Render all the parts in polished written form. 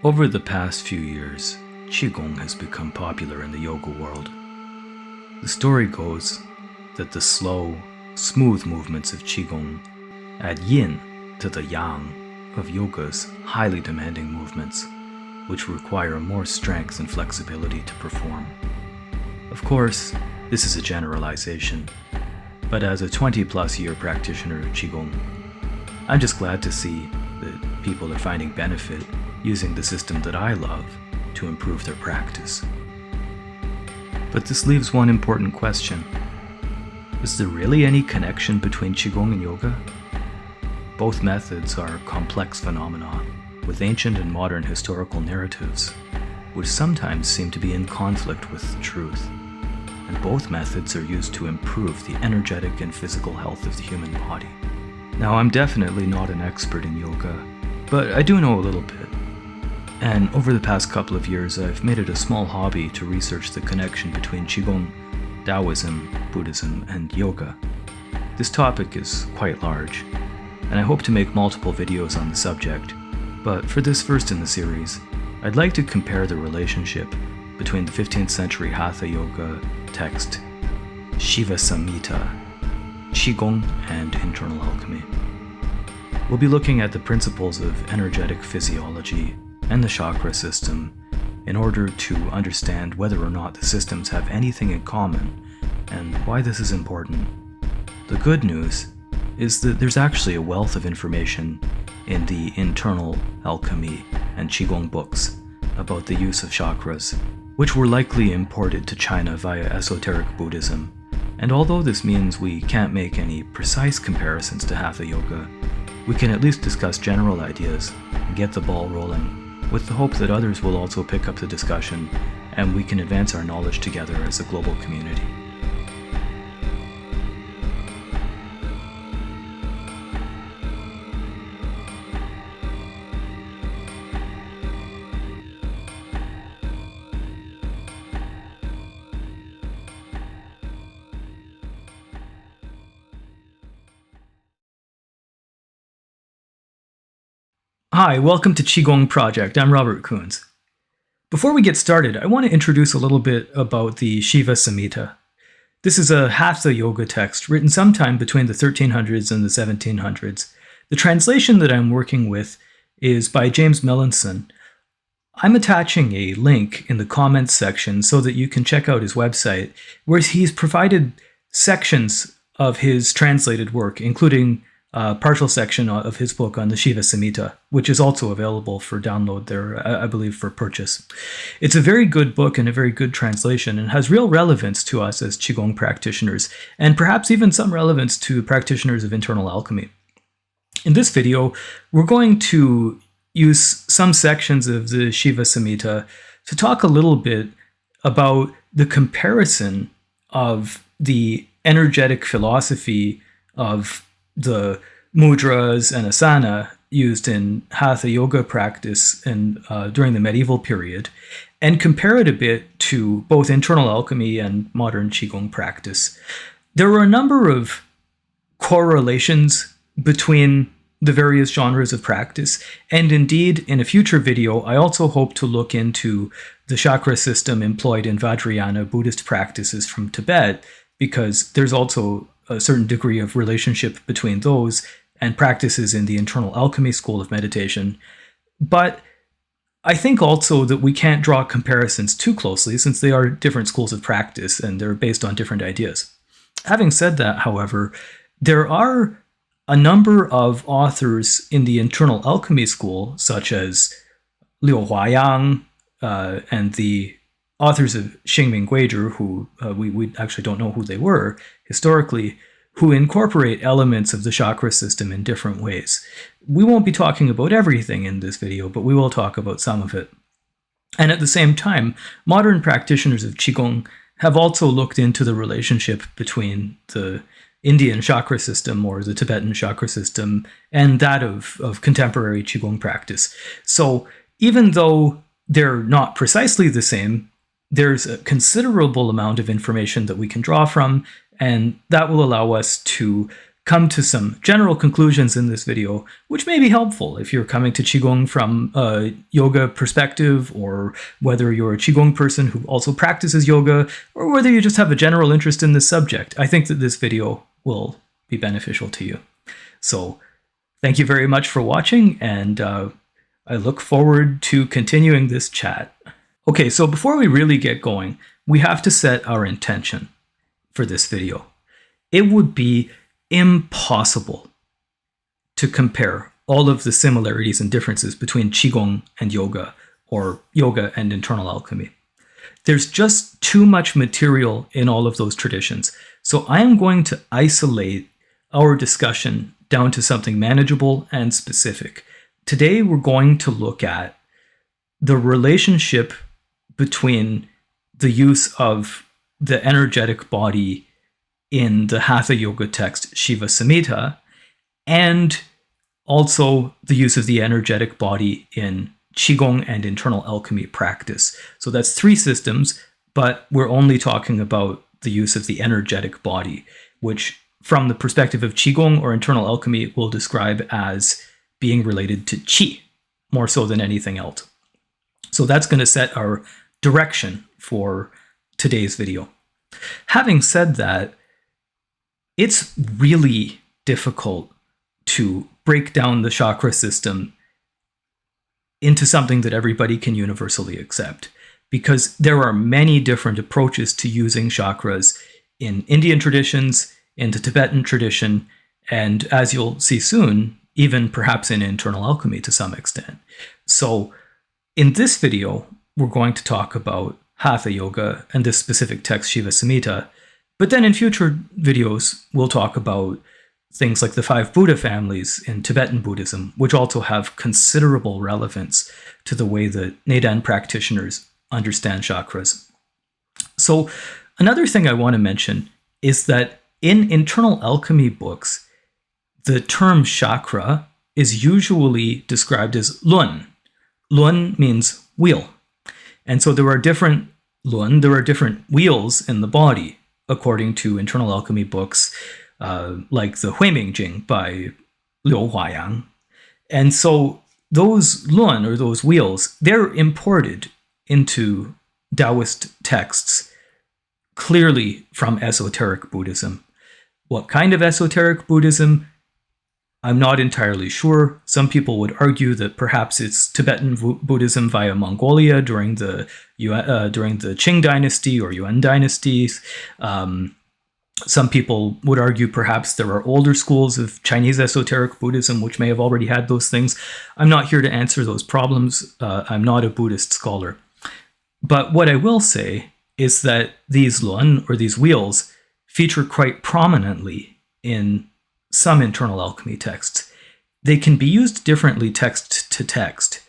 Over the past few years, Qigong has become popular in the yoga world. The story goes that the slow, smooth movements of Qigong add yin to the yang of yoga's highly demanding movements, which require more strength and flexibility to perform. Of course, this is a generalization, but as a 20-plus year practitioner of Qigong, I'm just glad to see that people are finding benefit using the system that I love to improve their practice. But this leaves one important question. Is there really any connection between Qigong and yoga? Both methods are complex phenomena with ancient and modern historical narratives, which sometimes seem to be in conflict with the truth. And both methods are used to improve the energetic and physical health of the human body. Now, I'm definitely not an expert in yoga, but I do know a little bit. And over the past couple of years, I've made it a small hobby to research the connection between Qigong, Taoism, Buddhism, and yoga. This topic is quite large, and I hope to make multiple videos on the subject, but for this first in the series, I'd like to compare the relationship between the 15th century Hatha Yoga text, Shiva Samitha, Qigong and Internal Alchemy. We'll be looking at the principles of energetic physiology and the chakra system in order to understand whether or not the systems have anything in common and why this is important. The good news is that there's actually a wealth of information in the Internal Alchemy and Qigong books about the use of chakras, which were likely imported to China via esoteric Buddhism. And although this means we can't make any precise comparisons to Hatha Yoga, we can at least discuss general ideas and get the ball rolling, with the hope that others will also pick up the discussion and we can advance our knowledge together as a global community. Hi, welcome to Qigong Project. I'm Robert Koons. Before we get started, I want to introduce a little bit about the Shiva Samitha. This is a Hatha Yoga text written sometime between the 1300s and the 1700s. The translation that I'm working with is by James Melanson. I'm attaching a link in the comments section so that you can check out his website, where he's provided sections of his translated work, including a partial section of his book on the Shiva Samitha, which is also available for download there, I believe, for purchase. It's a very good book and a very good translation and has real relevance to us as Qigong practitioners, and perhaps even some relevance to practitioners of internal alchemy. In this video, we're going to use some sections of the Shiva Samitha to talk a little bit about the comparison of the energetic philosophy of the mudras and asana used in Hatha Yoga practice during the medieval period, and compare it a bit to both internal alchemy and modern Qigong practice. There were a number of correlations between the various genres of practice, and indeed, in a future video, I also hope to look into the chakra system employed in Vajrayana Buddhist practices from Tibet, because there's also a certain degree of relationship between those and practices in the internal alchemy school of meditation. But I think also that we can't draw comparisons too closely, since they are different schools of practice and they're based on different ideas. Having said that, however, there are a number of authors in the internal alchemy school, such as Liu Huayang and the authors of Xingming Guizhi, who we actually don't know who they were historically, who incorporate elements of the chakra system in different ways. We won't be talking about everything in this video, but we will talk about some of it. And at the same time, modern practitioners of Qigong have also looked into the relationship between the Indian chakra system or the Tibetan chakra system and that of contemporary Qigong practice. So even though they're not precisely the same, there's a considerable amount of information that we can draw from, and that will allow us to come to some general conclusions in this video, which may be helpful if you're coming to Qigong from a yoga perspective, or whether you're a Qigong person who also practices yoga, or whether you just have a general interest in this subject. I think that this video will be beneficial to you. So thank you very much for watching, and I look forward to continuing this chat. Okay, so before we really get going, we have to set our intention for this video. It would be impossible to compare all of the similarities and differences between Qigong and yoga, or yoga and internal alchemy. There's just too much material in all of those traditions. So I am going to isolate our discussion down to something manageable and specific. Today, we're going to look at the relationship between the use of the energetic body in the Hatha Yoga text Shiva Samitha, and also the use of the energetic body in Qigong and Internal Alchemy practice. So that's 3 systems, but we're only talking about the use of the energetic body, which from the perspective of Qigong or Internal Alchemy we'll describe as being related to Qi, more so than anything else. So that's going to set our direction for today's video. Having said that, it's really difficult to break down the chakra system into something that everybody can universally accept, because there are many different approaches to using chakras in Indian traditions, in the Tibetan tradition, and as you'll see soon, even perhaps in internal alchemy to some extent. So in this video, we're going to talk about Hatha Yoga and this specific text, Shiva Samitha. But then in future videos, we'll talk about things like the 5 Buddha families in Tibetan Buddhism, which also have considerable relevance to the way that Neidan practitioners understand chakras. So another thing I want to mention is that in internal alchemy books, the term chakra is usually described as lun. Lun means wheel. And so there are different lun, there are different wheels in the body, according to internal alchemy books, like the Huiming Jing by Liu Huayang. And so those lun, or those wheels, they're imported into Taoist texts, clearly from esoteric Buddhism. What kind of esoteric Buddhism? I'm not entirely sure. Some people would argue that perhaps it's Tibetan Buddhism via Mongolia during the Qing dynasty or Yuan dynasties. Some people would argue perhaps there are older schools of Chinese esoteric Buddhism which may have already had those things. I'm not here to answer those problems. I'm not a Buddhist scholar. But what I will say is that these lun, or these wheels, feature quite prominently in some internal alchemy texts. They can be used differently text to text,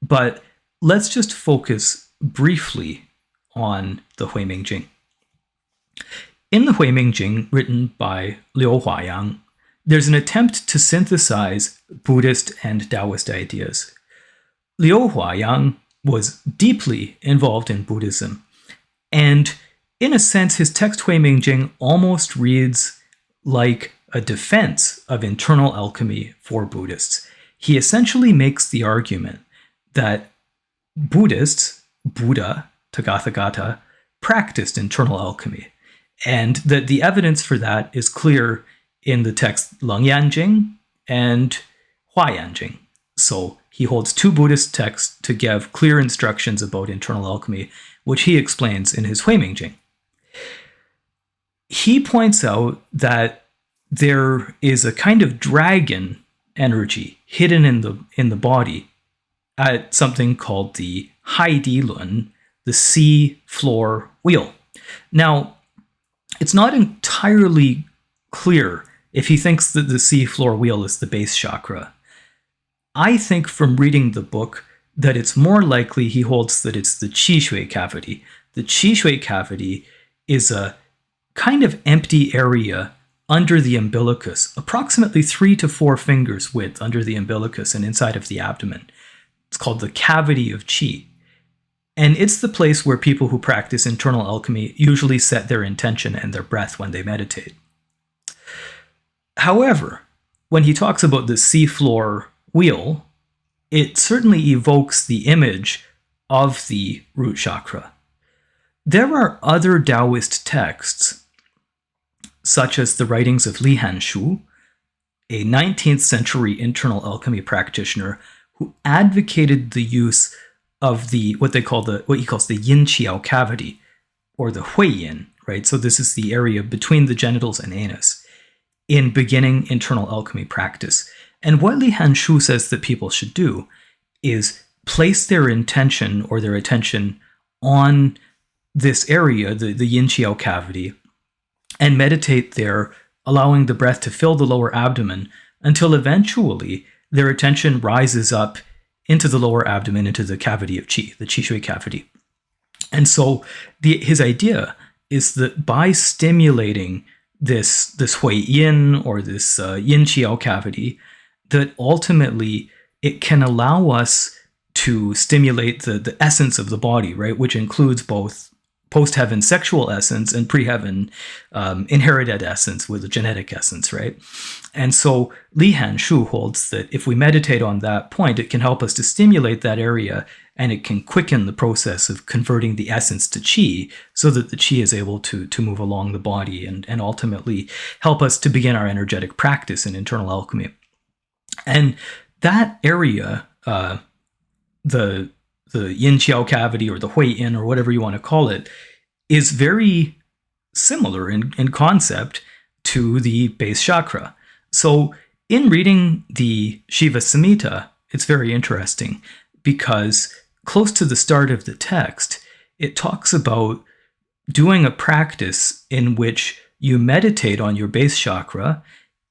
but let's just focus briefly on the Huiming Jing. In the Huiming Jing, written by Liu Huayang, there's an attempt to synthesize Buddhist and Taoist ideas. Liu Huayang was deeply involved in Buddhism, and in a sense, his text Huiming Jing almost reads like a defense of internal alchemy for Buddhists. He essentially makes the argument that Buddhists, Buddha, Tathagata, practiced internal alchemy, and that the evidence for that is clear in the text Lengyan Jing and Huayan Jing. So he holds 2 Buddhist texts to give clear instructions about internal alchemy, which he explains in his Huiming Jing. He points out that there is a kind of dragon energy hidden in the body at something called the Haidi Lun, the sea floor wheel. Now, it's not entirely clear if he thinks that the sea floor wheel is the base chakra. I think from reading the book that it's more likely he holds that it's the qi shui cavity. The qi shui cavity is a kind of empty area under the umbilicus, approximately 3 to 4 fingers width under the umbilicus and inside of the abdomen. It's called the cavity of qi. And it's the place where people who practice internal alchemy usually set their intention and their breath when they meditate. However, when he talks about the seafloor wheel, it certainly evokes the image of the root chakra. There are other Taoist texts, such as the writings of Li Hanshu, a 19th century internal alchemy practitioner who advocated the use of what he calls the yin qiao cavity, or the hui yin, right? So this is the area between the genitals and anus, in beginning internal alchemy practice. And what Li Hanshu says that people should do is place their intention or their attention on this area, the yin qiao cavity, and meditate there, allowing the breath to fill the lower abdomen until eventually their attention rises up into the lower abdomen, into the cavity of qi, the qi shui cavity. And so his idea is that by stimulating this hui yin, or this yin qiao cavity, that ultimately it can allow us to stimulate the essence of the body, right? Which includes both post-heaven sexual essence and pre-heaven inherited essence with a genetic essence, right? And so Li Hanshu holds that if we meditate on that point, it can help us to stimulate that area, and it can quicken the process of converting the essence to qi, so that the qi is able to move along the body and ultimately help us to begin our energetic practice in internal alchemy. And that area, the yin qiao cavity, or the hui yin, or whatever you want to call it, is very similar in concept to the base chakra. So in reading the Shiva Samitha, it's very interesting, because close to the start of the text, it talks about doing a practice in which you meditate on your base chakra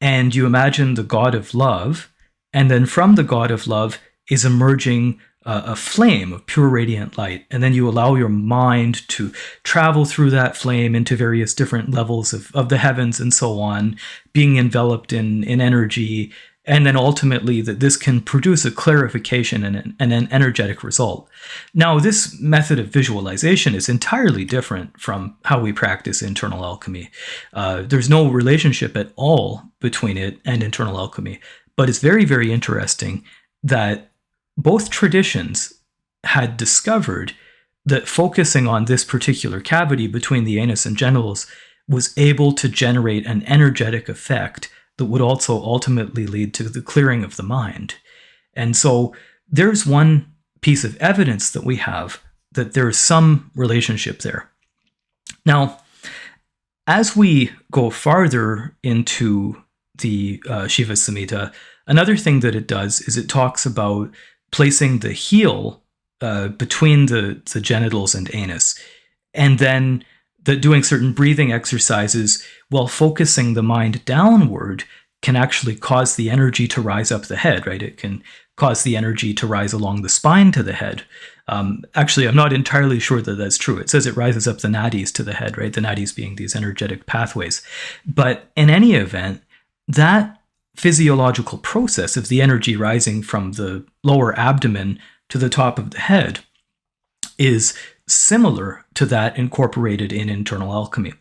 and you imagine the god of love, and then from the god of love is emerging a flame of pure radiant light, and then you allow your mind to travel through that flame into various different levels of the heavens and so on, being enveloped in energy, and then ultimately that this can produce a clarification and an energetic result. Now, this method of visualization is entirely different from how we practice internal alchemy. There's no relationship at all between it and internal alchemy, but it's very, very interesting that both traditions had discovered that focusing on this particular cavity between the anus and genitals was able to generate an energetic effect that would also ultimately lead to the clearing of the mind. And so there's one piece of evidence that we have that there's some relationship there. Now, as we go farther into the Shiva Samitha, another thing that it does is it talks about placing the heel between the genitals and anus, and then doing certain breathing exercises while focusing the mind downward can actually cause the energy to rise up the head, right? It can cause the energy to rise along the spine to the head. Actually, I'm not entirely sure that that's true. It says it rises up the nadis to the head, right? The nadis being these energetic pathways. But in any event, that physiological process of the energy rising from the lower abdomen to the top of the head is similar to that incorporated in internal alchemy.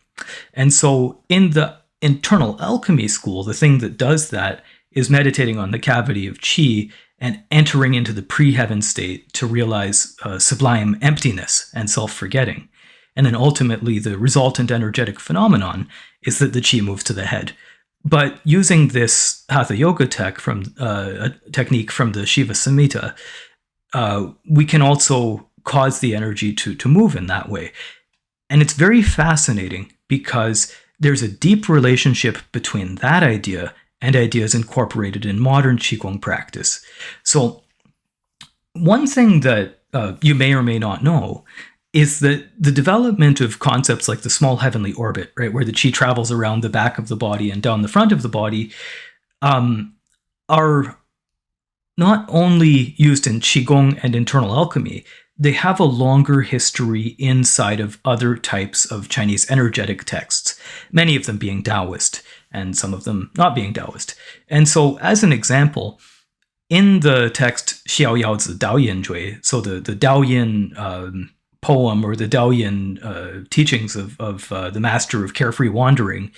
And so in the internal alchemy school, the thing that does that is meditating on the cavity of qi and entering into the pre-heaven state to realize sublime emptiness and self-forgetting. And then ultimately the resultant energetic phenomenon is that the qi moves to the head. But using this Hatha Yoga technique from the Shiva Samitha, we can also cause the energy to move in that way. And it's very fascinating because there's a deep relationship between that idea and ideas incorporated in modern Qigong practice. So one thing that you may or may not know is that the development of concepts like the small heavenly orbit, right, where the qi travels around the back of the body and down the front of the body, are not only used in Qigong and internal alchemy, they have a longer history inside of other types of Chinese energetic texts, many of them being Taoist and some of them not being Taoist. And so as an example, in the text Xiao Yao Zi Dao Yin Jui, so the Dao Yin poem or the Dantian teachings of the master of carefree wandering,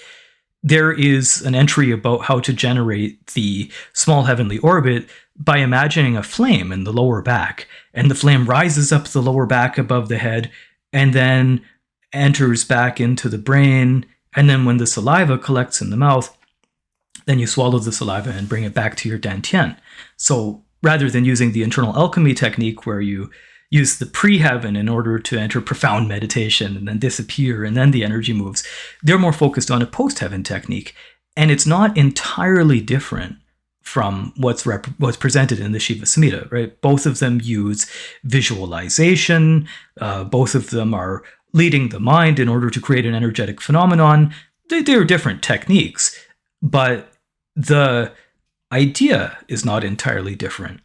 there is an entry about how to generate the small heavenly orbit by imagining a flame in the lower back. And the flame rises up the lower back above the head and then enters back into the brain. And then when the saliva collects in the mouth, then you swallow the saliva and bring it back to your Dantian. So rather than using the internal alchemy technique where you use the pre-heaven in order to enter profound meditation and then disappear and then the energy moves, they're more focused on a post-heaven technique. And it's not entirely different from what's presented in the Shiva Samitha, right? Both of them use visualization. Both of them are leading the mind in order to create an energetic phenomenon. They're different techniques, but the idea is not entirely different.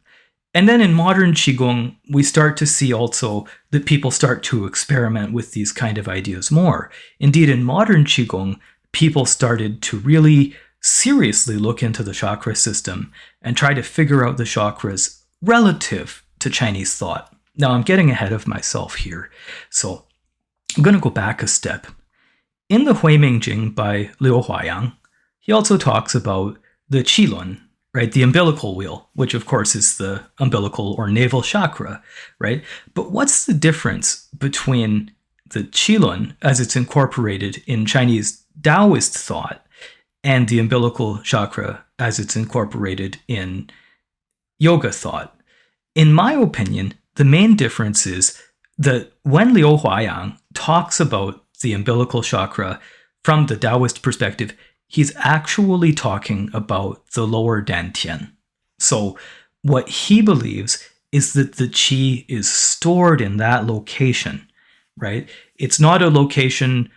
And then in modern Qigong, we start to see also that people start to experiment with these kind of ideas more. Indeed, in modern Qigong, people started to really seriously look into the chakra system and try to figure out the chakras relative to Chinese thought. Now, I'm getting ahead of myself here, so I'm going to go back a step. In the Huiming Jing by Liu Huayang, he also talks about the Qilun, right? The umbilical wheel, which of course is the umbilical or navel chakra, right? But what's the difference between the Qilun, as it's incorporated in Chinese Taoist thought, and the umbilical chakra, as it's incorporated in yoga thought? In my opinion, the main difference is that when Liu Huayang talks about the umbilical chakra from the Taoist perspective, he's actually talking about the lower Dantian. So what he believes is that the qi is stored in that location, right? It's not a location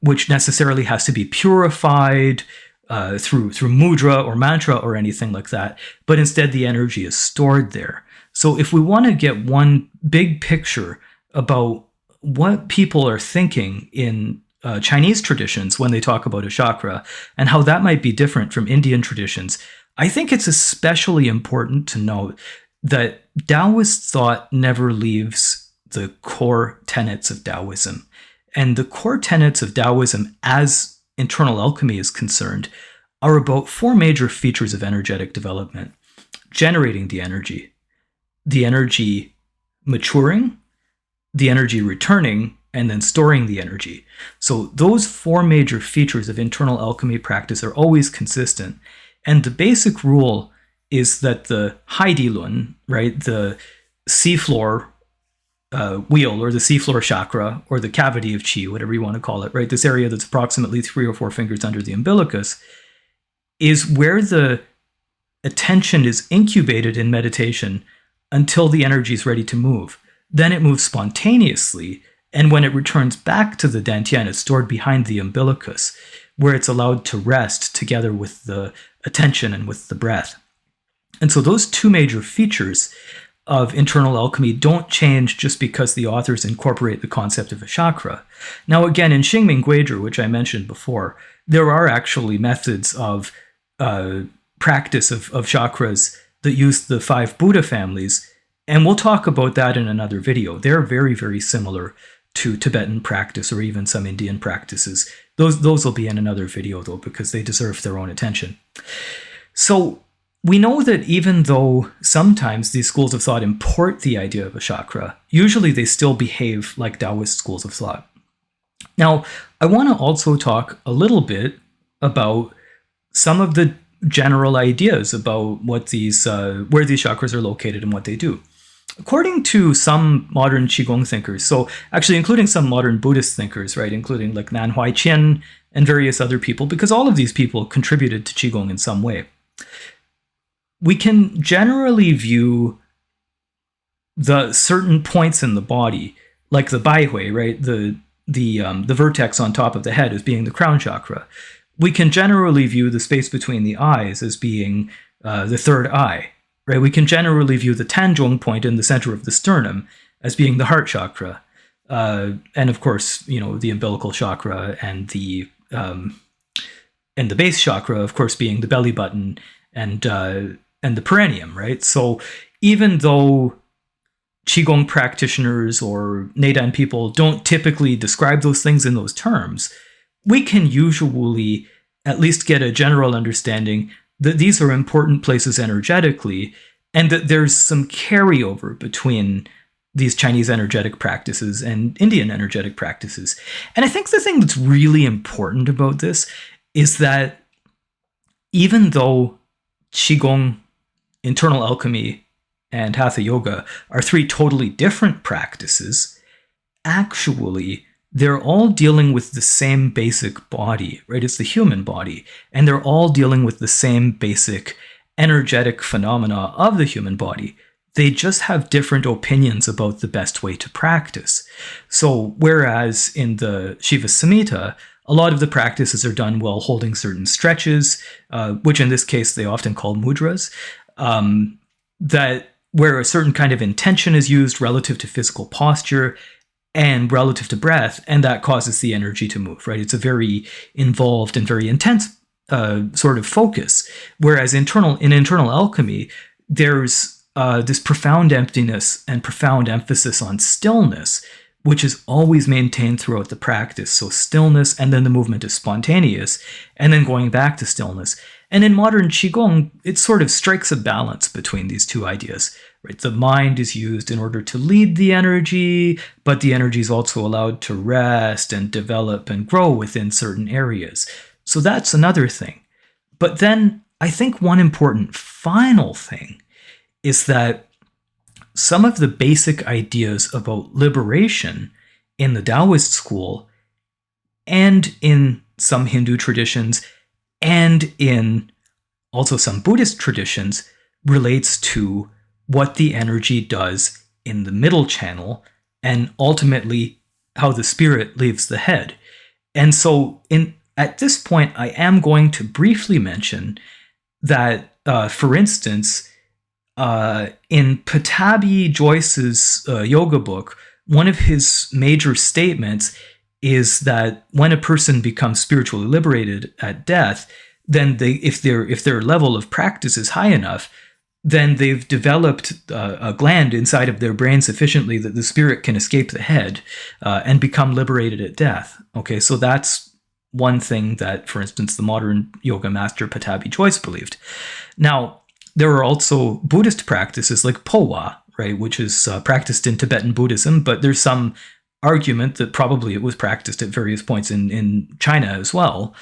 which necessarily has to be purified through mudra or mantra or anything like that, but instead the energy is stored there. So if we want to get one big picture about what people are thinking in Chinese traditions when they talk about a chakra and how that might be different from Indian traditions, I think it's especially important to note that Taoist thought never leaves the core tenets of Taoism. And the core tenets of Taoism, as internal alchemy is concerned, are about four major features of energetic development: generating the energy maturing, the energy returning, and then storing the energy. So those four major features of internal alchemy practice are always consistent. And the basic rule is that the Haidilun, right, the seafloor wheel or the seafloor chakra or the cavity of qi, whatever you want to call it, right, this area that's approximately 3 or 4 fingers under the umbilicus, is where the attention is incubated in meditation until the energy is ready to move. Then it moves spontaneously, and when it returns back to the Dantian, it's stored behind the umbilicus, where it's allowed to rest together with the attention and with the breath. And so those two major features of internal alchemy don't change just because the authors incorporate the concept of a chakra. Now again, in Xingming Guizhi, which I mentioned before, there are actually methods of practice of chakras that use the 5 Buddha families, and we'll talk about that in another video. They're very, very similar to Tibetan practice or even some Indian practices. Those will be in another video though, because they deserve their own attention. So we know that even though sometimes these schools of thought import the idea of a chakra, usually they still behave like Taoist schools of thought. Now, I want to also talk a little bit about some of the general ideas about what these where these chakras are located and what they do. According to some modern Qigong thinkers, so actually including some modern Buddhist thinkers, right, including like Nan Huaiqian and various other people, because all of these people contributed to Qigong in some way, we can generally view the certain points in the body, like the baihui, right, the vertex on top of the head as being the crown chakra. We can generally view the space between the eyes as being the third eye. Right, we can generally view the Tanzhong point in the center of the sternum as being the heart chakra, and of course, you know, the umbilical chakra and the base chakra, of course, being the belly button and the perineum. Right, so even though Qigong practitioners or Neidan people don't typically describe those things in those terms, we can usually at least get a general understanding that these are important places energetically, and that there's some carryover between these Chinese energetic practices and Indian energetic practices. And I think the thing that's really important about this is that even though Qigong, Internal Alchemy, and Hatha Yoga are three totally different practices, actually, they're all dealing with the same basic body, right? It's the human body. And they're all dealing with the same basic energetic phenomena of the human body. They just have different opinions about the best way to practice. So whereas in the Shiva Samitha, a lot of the practices are done while holding certain stretches, which in this case they often call mudras, that where a certain kind of intention is used relative to physical posture and relative to breath, and that causes the energy to move, right? It's a very involved and very intense sort of focus. Whereas in internal alchemy, there's this profound emptiness and profound emphasis on stillness, which is always maintained throughout the practice. So stillness, and then the movement is spontaneous, and then going back to stillness. And in modern Qigong, it sort of strikes a balance between these two ideas, right? The mind is used in order to lead the energy, but the energy is also allowed to rest and develop and grow within certain areas. So that's another thing. But then I think one important final thing is that some of the basic ideas about liberation in the Taoist school and in some Hindu traditions and in also some Buddhist traditions relates to what the energy does in the middle channel and ultimately how the spirit leaves the head. And so at this point, I am going to briefly mention that, for instance, in Pattabhi Joyce's yoga book, one of his major statements is that when a person becomes spiritually liberated at death, then if their level of practice is high enough, then they've developed a gland inside of their brain sufficiently that the spirit can escape the head and become liberated at death. Okay, so that's one thing that, for instance, the modern yoga master Pattabhi Joyce believed. Now, there are also Buddhist practices like Powa, right, which is practiced in Tibetan Buddhism, but there's some argument that probably it was practiced at various points in China as well.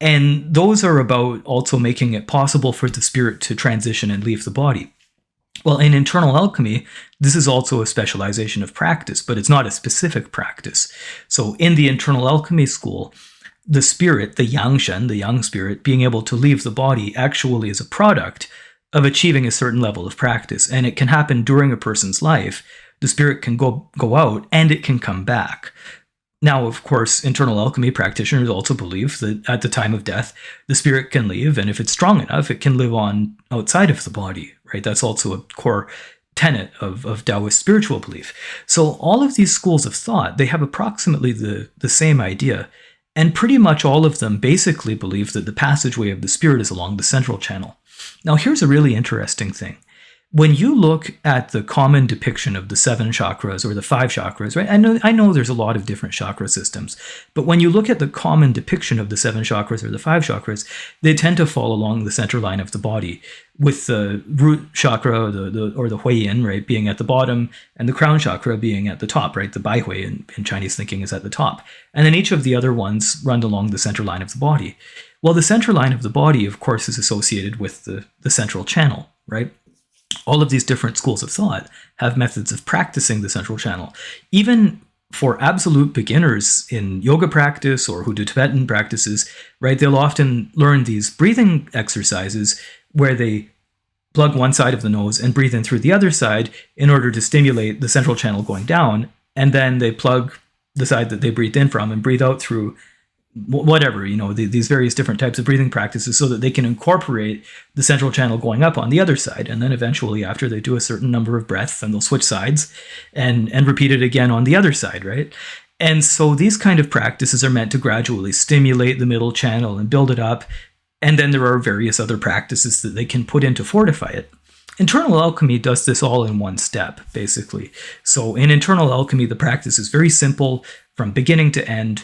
And those are about also making it possible for the spirit to transition and leave the body. Well, in internal alchemy, this is also a specialization of practice, but it's not a specific practice. So in the internal alchemy school, the spirit, the yangshen, the young spirit, being able to leave the body actually is a product of achieving a certain level of practice. And it can happen during a person's life. The spirit can go out and it can come back. Now, of course, internal alchemy practitioners also believe that at the time of death, the spirit can leave, and if it's strong enough, it can live on outside of the body, right? That's also a core tenet of Taoist spiritual belief. So all of these schools of thought, they have approximately the same idea, and pretty much all of them basically believe that the passageway of the spirit is along the central channel. Now, here's a really interesting thing. When you look at the common depiction of the 7 chakras or the 5 chakras, right? I know there's a lot of different chakra systems, but when you look at the common depiction of the 7 chakras or the 5 chakras, they tend to fall along the center line of the body, with the root chakra or the Hui Yin, right, being at the bottom, and the crown chakra being at the top, right? The Bai Hui in Chinese thinking is at the top. And then each of the other ones run along the center line of the body. Well, the center line of the body, of course, is associated with the central channel, right? All of these different schools of thought have methods of practicing the central channel. Even for absolute beginners in yoga practice or who do Tibetan practices, right, they'll often learn these breathing exercises where they plug one side of the nose and breathe in through the other side in order to stimulate the central channel going down. And then they plug the side that they breathed in from and breathe out through whatever, these various different types of breathing practices so that they can incorporate the central channel going up on the other side. And then eventually, after they do a certain number of breaths, then they'll switch sides and repeat it again on the other side, right? And so these kind of practices are meant to gradually stimulate the middle channel and build it up. And then there are various other practices that they can put in to fortify it. Internal alchemy does this all in one step, basically. So in internal alchemy, the practice is very simple from beginning to end.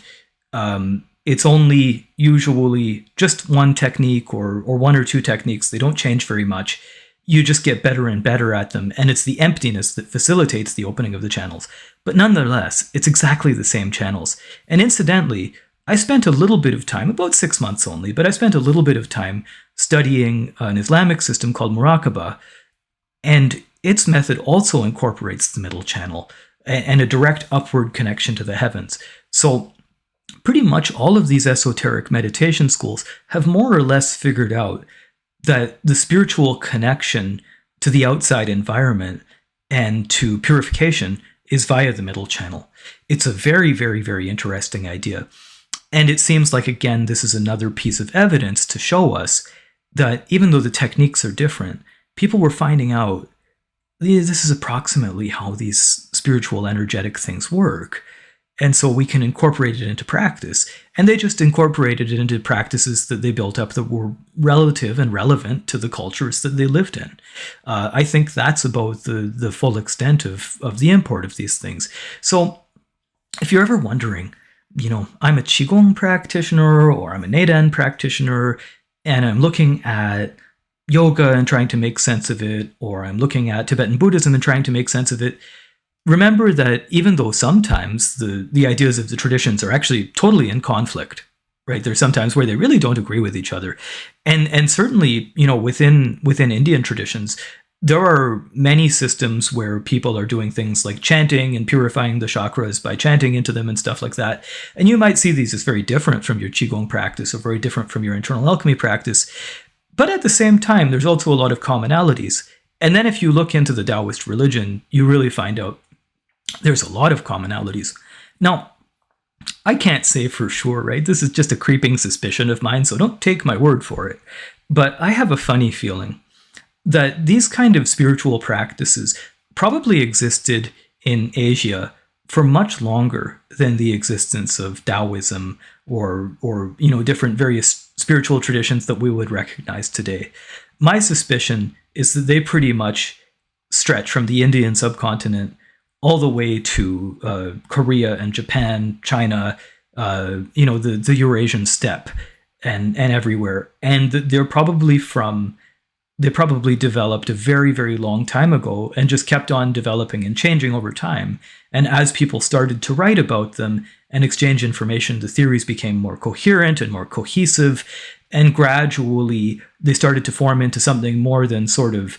it's only usually just one technique or one or two techniques. They don't change very much. You just get better and better at them, and it's the emptiness that facilitates the opening of the channels. But nonetheless, it's exactly the same channels. And incidentally, I spent a little bit of time, about 6 months only, but I spent a little bit of time studying an Islamic system called Muraqabah, and its method also incorporates the middle channel and a direct upward connection to the heavens. So pretty much all of these esoteric meditation schools have more or less figured out that the spiritual connection to the outside environment and to purification is via the middle channel. It's a very, very, very interesting idea. And it seems like, again, this is another piece of evidence to show us that even though the techniques are different, people were finding out this is approximately how these spiritual energetic things work. And so we can incorporate it into practice. And they just incorporated it into practices that they built up that were relative and relevant to the cultures that they lived in. I think that's about the full extent of the import of these things. So if you're ever wondering, I'm a Qigong practitioner or I'm a Neidan practitioner, and I'm looking at yoga and trying to make sense of it, or I'm looking at Tibetan Buddhism and trying to make sense of it, remember that even though sometimes the ideas of the traditions are actually totally in conflict, right? There's sometimes where they really don't agree with each other. And certainly, within Indian traditions, there are many systems where people are doing things like chanting and purifying the chakras by chanting into them and stuff like that. And you might see these as very different from your Qigong practice or very different from your internal alchemy practice. But at the same time, there's also a lot of commonalities. And then if you look into the Taoist religion, you really find out there's a lot of commonalities. Now, I can't say for sure, right? This is just a creeping suspicion of mine, so don't take my word for it. But I have a funny feeling that these kind of spiritual practices probably existed in Asia for much longer than the existence of Taoism or different various spiritual traditions that we would recognize today. My suspicion is that they pretty much stretch from the Indian subcontinent all the way to Korea and Japan, China, the Eurasian steppe and everywhere. And they probably developed a very, very long time ago and just kept on developing and changing over time. And as people started to write about them and exchange information, the theories became more coherent and more cohesive. And gradually, they started to form into something more than sort of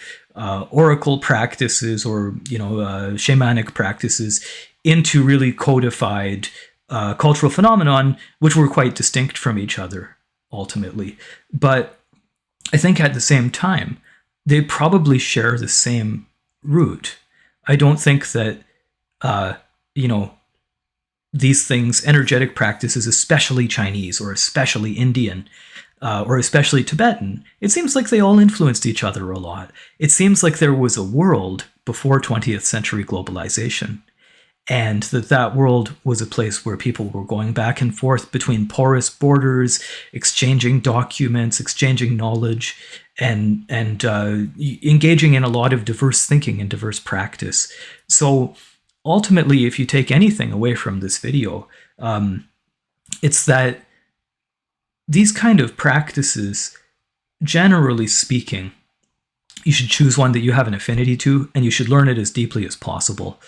oracle practices or shamanic practices into really codified cultural phenomenon, which were quite distinct from each other ultimately. But I think at the same time, they probably share the same root. I don't think that these things, energetic practices, especially Chinese or especially Indian, or especially Tibetan, it seems like they all influenced each other a lot. It seems like there was a world before 20th century globalization, and that world was a place where people were going back and forth between porous borders, exchanging documents, exchanging knowledge, and engaging in a lot of diverse thinking and diverse practice. So ultimately, if you take anything away from this video, it's that these kind of practices, generally speaking, you should choose one that you have an affinity to, and you should learn it as deeply as possible.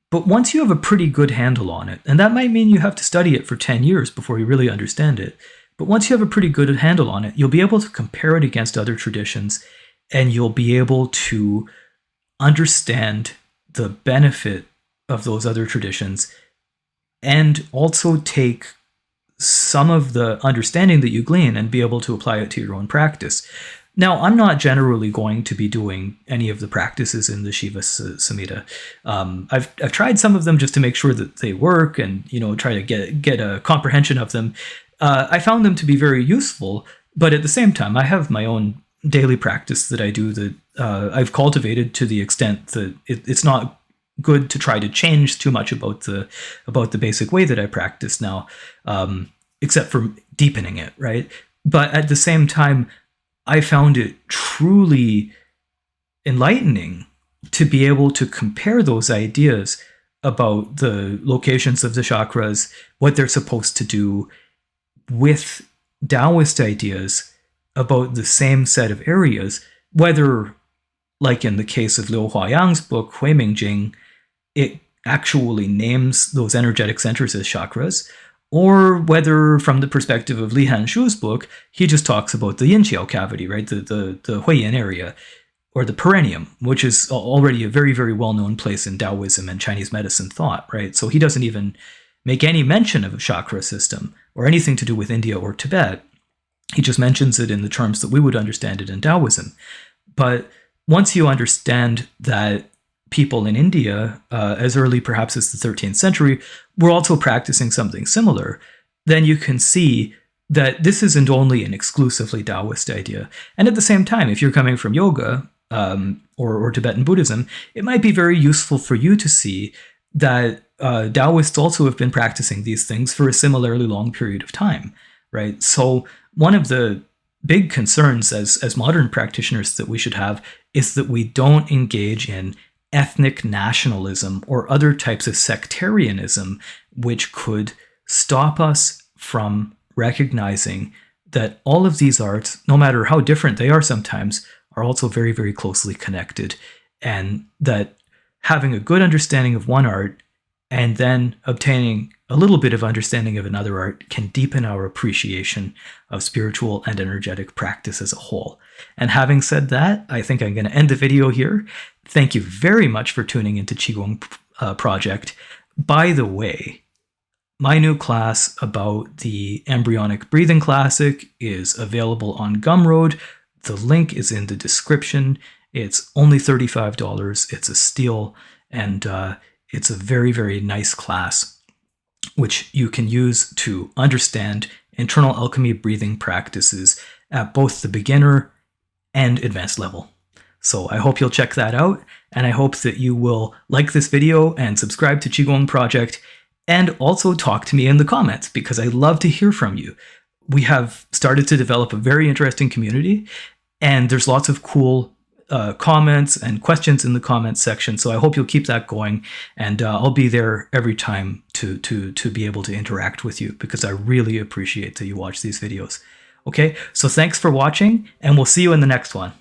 But once you have a pretty good handle on it, and that might mean you have to study it for 10 years before you really understand it, but once you have a pretty good handle on it, you'll be able to compare it against other traditions, and you'll be able to understand the benefit of those other traditions, and also take some of the understanding that you glean and be able to apply it to your own practice. Now, I'm not generally going to be doing any of the practices in the Shiva Samitha. I've tried some of them just to make sure that they work and try to get a comprehension of them. I found them to be very useful, but at the same time, I have my own daily practice that I do that I've cultivated to the extent that it's not good to try to change too much about the basic way that I practice now, except for deepening it, right? But at the same time, I found it truly enlightening to be able to compare those ideas about the locations of the chakras, what they're supposed to do, with Taoist ideas about the same set of areas, whether, like in the case of Liu Huayang's book, Huiming Jing, it actually names those energetic centers as chakras, or whether from the perspective of Li Hanshu's book, he just talks about the yin-qiao cavity, right? The Huiyin area, or the perineum, which is already a very, very well-known place in Taoism and Chinese medicine thought, right? So he doesn't even make any mention of a chakra system or anything to do with India or Tibet. He just mentions it in the terms that we would understand it in Taoism. But once you understand that people in India, as early perhaps as the 13th century, were also practicing something similar, then you can see that this isn't only an exclusively Taoist idea. And at the same time, if you're coming from yoga or Tibetan Buddhism, it might be very useful for you to see that Taoists also have been practicing these things for a similarly long period of time, right? So one of the big concerns as modern practitioners that we should have is that we don't engage in ethnic nationalism or other types of sectarianism, which could stop us from recognizing that all of these arts, no matter how different they are sometimes, are also very, very closely connected, and that having a good understanding of one art and then obtaining a little bit of understanding of another art can deepen our appreciation of spiritual and energetic practice as a whole. And having said that, I think I'm going to end the video here. Thank you very much for tuning into Qigong Project. By the way, my new class about the Embryonic Breathing Classic is available on Gumroad. The link is in the description. It's only $35. It's a steal, and it's a very, very nice class, which you can use to understand internal alchemy breathing practices at both the beginner and advanced level. So I hope you'll check that out, and I hope that you will like this video and subscribe to Qigong Project, and also talk to me in the comments, because I love to hear from you. We have started to develop a very interesting community, and there's lots of cool comments and questions in the comments section. So I hope you'll keep that going, and I'll be there every time to be able to interact with you, because I really appreciate that you watch these videos. Okay, so thanks for watching, and we'll see you in the next one.